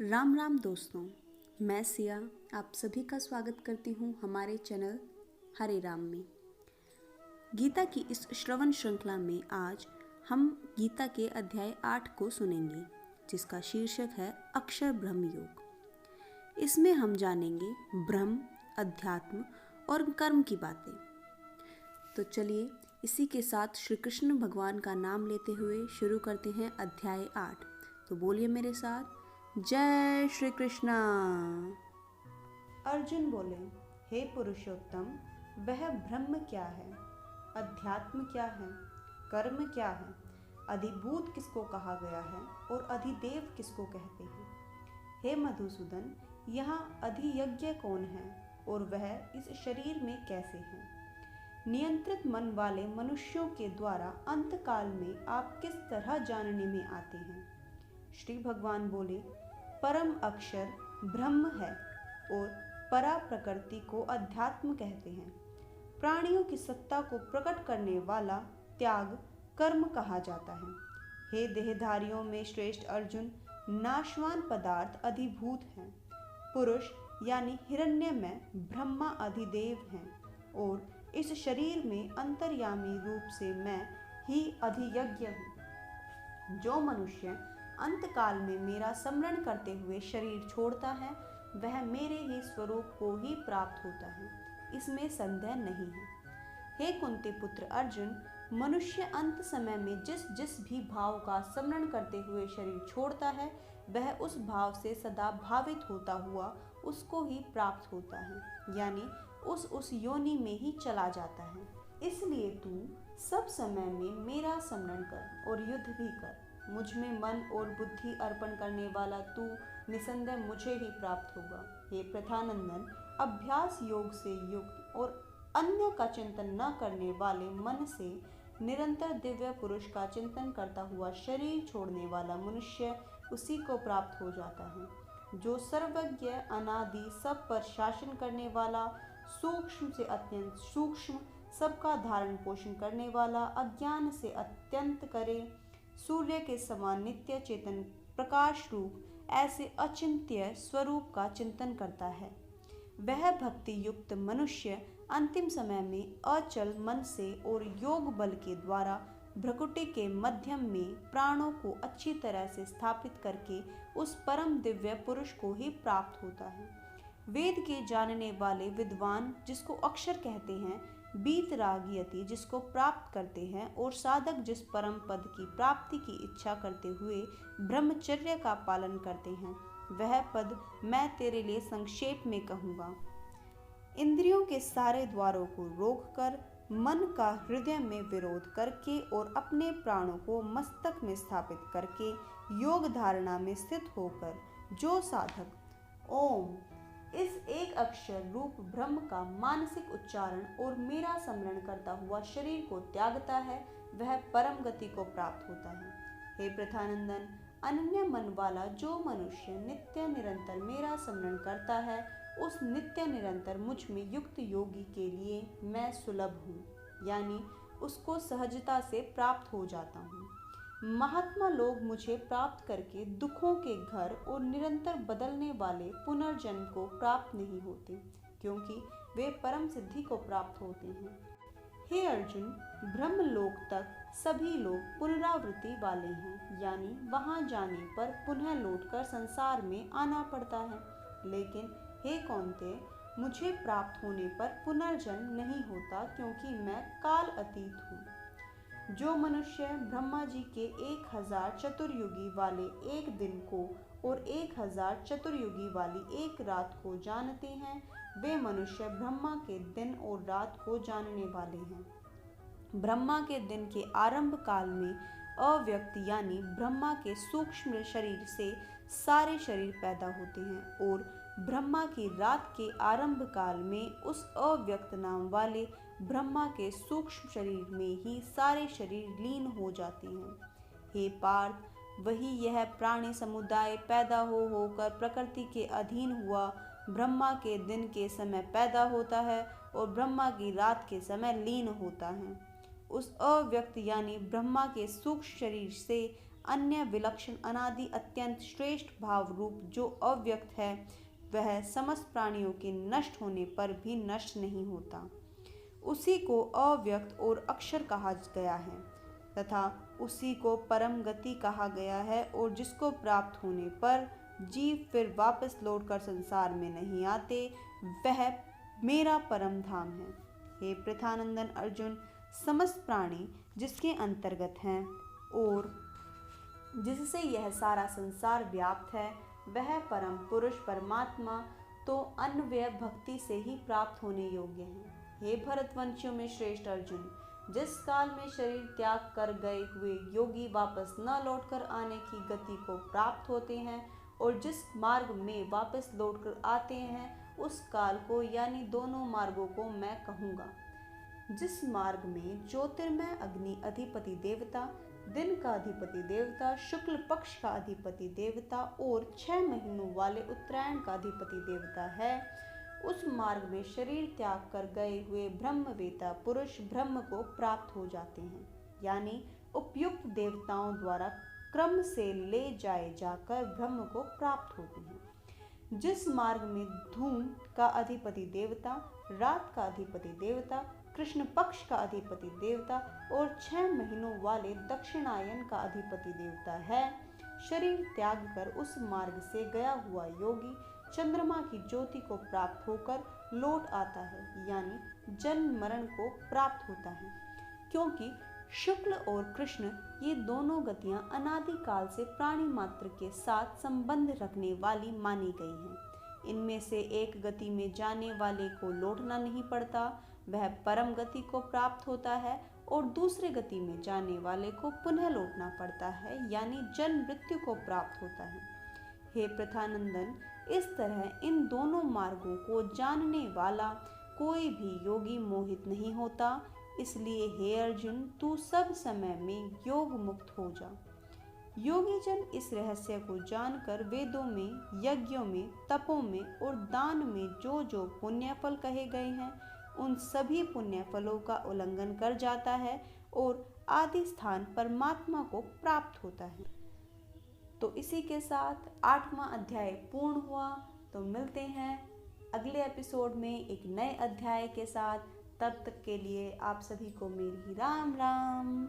राम राम दोस्तों, मैं सिया आप सभी का स्वागत करती हूँ हमारे चैनल हरे राम में। गीता की इस श्रवण श्रृंखला में आज हम गीता के अध्याय 8 को सुनेंगे, जिसका शीर्षक है अक्षर ब्रह्म योग। इसमें हम जानेंगे ब्रह्म, अध्यात्म और कर्म की बातें। तो चलिए इसी के साथ श्री कृष्ण भगवान का नाम लेते हुए शुरू करते हैं अध्याय 8। तो बोलिए मेरे साथ, जय श्री कृष्णा। अर्जुन बोले, हे पुरुषोत्तम, वह ब्रह्म क्या है, अध्यात्म क्या है, कर्म क्या है, अधिभूत किसको कहा गया है और अधिदेव किसको कहते हैं। हे मधुसूदन, यहाँ अधियज्ञ कौन है और वह इस शरीर में कैसे है। नियंत्रित मन वाले मनुष्यों के द्वारा अंतकाल में आप किस तरह जानने में आते हैं। श्री भगवान बोले, परम अक्षर ब्रह्म है और परा प्रकृति को अध्यात्म कहते हैं। प्राणियों की सत्ता को प्रकट करने वाला त्याग कर्म कहा जाता है। हे देहधारियों में श्रेष्ठ अर्जुन, नाशवान पदार्थ अधिभूत हैं। पुरुष यानी हिरण्य में ब्रह्मा अधिदेव हैं और इस शरीर में अंतर्यामी रूप से मैं ही अधियज्ञ हूँ। जो मनुष्य अंतकाल में मेरा स्मरण करते हुए शरीर छोड़ता है, वह मेरे ही स्वरूप को ही प्राप्त होता है, इसमें संदेह नहीं है। हे कुंती पुत्र अर्जुन, मनुष्य अंत समय में जिस जिस भी भाव का स्मरण करते हुए शरीर छोड़ता है, वह उस भाव से सदा भावित होता हुआ उसको ही प्राप्त होता है, यानी उस योनि में ही चला जाता है। इसलिए तू सब समय में मेरा स्मरण कर और युद्ध भी कर। मुझ में मन और बुद्धि अर्पण करने वाला तू निसंदेह मुझे ही प्राप्त होगा। हे प्रथानंदन, अभ्यास योग से युक्त और अन्य का चिंतन न करने वाले मन से निरंतर दिव्य पुरुष का चिंतन करता हुआ शरीर छोड़ने वाला मनुष्य उसी को प्राप्त हो जाता है। जो सर्वज्ञ, अनादि, सब पर शासन करने वाला, सूक्ष्म से अत्यंत सूक्ष्म, सबका धारण पोषण करने वाला, अज्ञान से अत्यंत करे, सूर्य के समान नित्य चेतन प्रकाश रूप ऐसे अचिंत्य स्वरूप का चिंतन करता है। वह भक्ति युक्त मनुष्य अंतिम समय में अचल मन से और योग बल के द्वारा भ्रकुटी के मध्यम में प्राणों को अच्छी तरह से स्थापित करके उस परम दिव्य पुरुष को ही प्राप्त होता है। वेद के जानने वाले विद्वान, जिसको अक्षर कहते हैं, बीतरागयति जिसको प्राप्त करते हैं, और साधक जिस परम पद की प्राप्ति की इच्छा करते हुए ब्रह्मचर्य का पालन करते हैं, वह पद मैं तेरे लिए संक्षेप में कहूँगा। इंद्रियों के सारे द्वारों को रोककर, मन का हृदय में विरोध करके और अपने प्राणों को मस्तक में स्थापित करके योग धारणा में स्थित होकर जो साधक ओम इस एक अक्षर रूप ब्रह्म का मानसिक उच्चारण और मेरा स्मरण करता हुआ शरीर को त्यागता है, वह परम गति को प्राप्त होता है। हे प्रथानंदन, अनन्य मन वाला जो मनुष्य नित्य निरंतर मेरा स्मरण करता है, उस नित्य निरंतर मुझ में युक्त योगी के लिए मैं सुलभ हूँ, यानी उसको सहजता से प्राप्त हो जाता हूँ। महात्मा लोग मुझे प्राप्त करके दुखों के घर और निरंतर बदलने वाले पुनर्जन्म को प्राप्त नहीं होते, क्योंकि वे परम सिद्धि को प्राप्त होते हैं। हे अर्जुन, ब्रह्मलोक तक सभी लोग पुनरावृत्ति वाले हैं, यानी वहां जाने पर पुनः लौटकर संसार में आना पड़ता है। लेकिन हे कौन्तेय, मुझे प्राप्त होने पर पुनर्जन्म नहीं होता, क्योंकि मैं काल अतीत हूँ। जो मनुष्य ब्रह्मा जी के 1000 चतुर्युगी वाले एक दिन को और 1000 चतुर्युगी वाली एक रात को जानते हैं, वे मनुष्य ब्रह्मा के दिन और रात को जानने वाले हैं। ब्रह्मा के दिन के आरंभ काल में अव्यक्त यानी ब्रह्मा के सूक्ष्म शरीर से सारे शरीर पैदा होते हैं, और ब्रह्मा की रात के आरंभ काल में उस अव्यक्त नाम वाले ब्रह्मा के सूक्ष्म शरीर में ही सारे शरीर लीन हो जाते हैं। हे पार्थ, वही यह प्राणी समुदाय पैदा होकर प्रकृति के अधीन हुआ ब्रह्मा के दिन के समय पैदा होता है और ब्रह्मा की रात के समय लीन होता है। उस अव्यक्त यानी ब्रह्मा के सूक्ष्म शरीर से अन्य विलक्षण अनादि अत्यंत श्रेष्ठ भाव रूप जो अव्यक्त है वह समस्त प्राणियों के नष्ट होने पर भी नष्ट नहीं होता। उसी को अव्यक्त और अक्षर कहा गया है तथा उसी को परम गति कहा गया है, और जिसको प्राप्त होने पर जीव फिर वापस लौटकर संसार में नहीं आते, वह मेरा परम धाम है। हे पृथानंदन अर्जुन, समस्त प्राणी जिसके अंतर्गत हैं और जिससे यह सारा संसार व्याप्त है, वह परम पुरुष परमात्मा तो अन्वय भक्ति से ही प्राप्त होने योग्य है। हे भरतवंशियों में श्रेष्ठ अर्जुन, जिस काल में शरीर त्याग कर गए हुए योगी वापस न लौटकर आने की गति को प्राप्त होते हैं और जिस मार्ग में वापस लौटकर आते हैं उस काल को यानी दोनों मार्गों को मैं कहूँगा। जिस मार्ग में ज्योतिर्मय अग्नि अधिपति देवता, दिन का अधिपति देवता, शुक्ल पक्ष का अधिपति देवता और 6 महीनों वाले उत्तरायण का अधिपति देवता है, उस मार्ग में शरीर त्याग कर गए हुए ब्रह्मवेता पुरुष ब्रह्म को प्राप्त हो जाते हैं, यानी उपयुक्त देवताओं द्वारा क्रम से ले जाए जाकर ब्रह्म को प्राप्त होते हैं। जिस मार्ग में धूम का अधिपति देवता, रात का अधिपति देवता, कृष्ण पक्ष का अधिपति देवता और 6 महीनों वाले दक्षिणायन का अधिपति देवता है, शरीर त्याग कर उस मार्ग से गया हुआ योगी चंद्रमा की ज्योति को प्राप्त होकर लौट आता है, यानी जन्म मरण को प्राप्त होता है। क्योंकि शुक्ल और कृष्ण ये दोनों गतियां अनादिकाल से प्राणी मात्र के साथ संबंध रखने वाली मानी गई हैं। इनमें से एक गति में जाने वाले को लौटना नहीं पड़ता, वह परम गति को प्राप्त होता है, और दूसरे गति में जाने वाले को पुनः लौटना पड़ता है, यानी जन्म मृत्यु को प्राप्त होता है। हे पृथानंदन, इस तरह इन दोनों मार्गों को जानने वाला कोई भी योगी मोहित नहीं होता। इसलिए हे अर्जुन, तू सब समय में योग मुक्त हो जा। योगी जन इस रहस्य को जानकर वेदों में, यज्ञों में, तपों में और दान में जो जो पुण्य फल कहे गए हैं उन सभी पुण्य फलों का उल्लंघन कर जाता है और आदि स्थान परमात्मा को प्राप्त होता है। तो इसी के साथ 8वां अध्याय पूर्ण हुआ। तो मिलते हैं अगले एपिसोड में एक नए अध्याय के साथ। तब तक के लिए आप सभी को मेरी राम राम।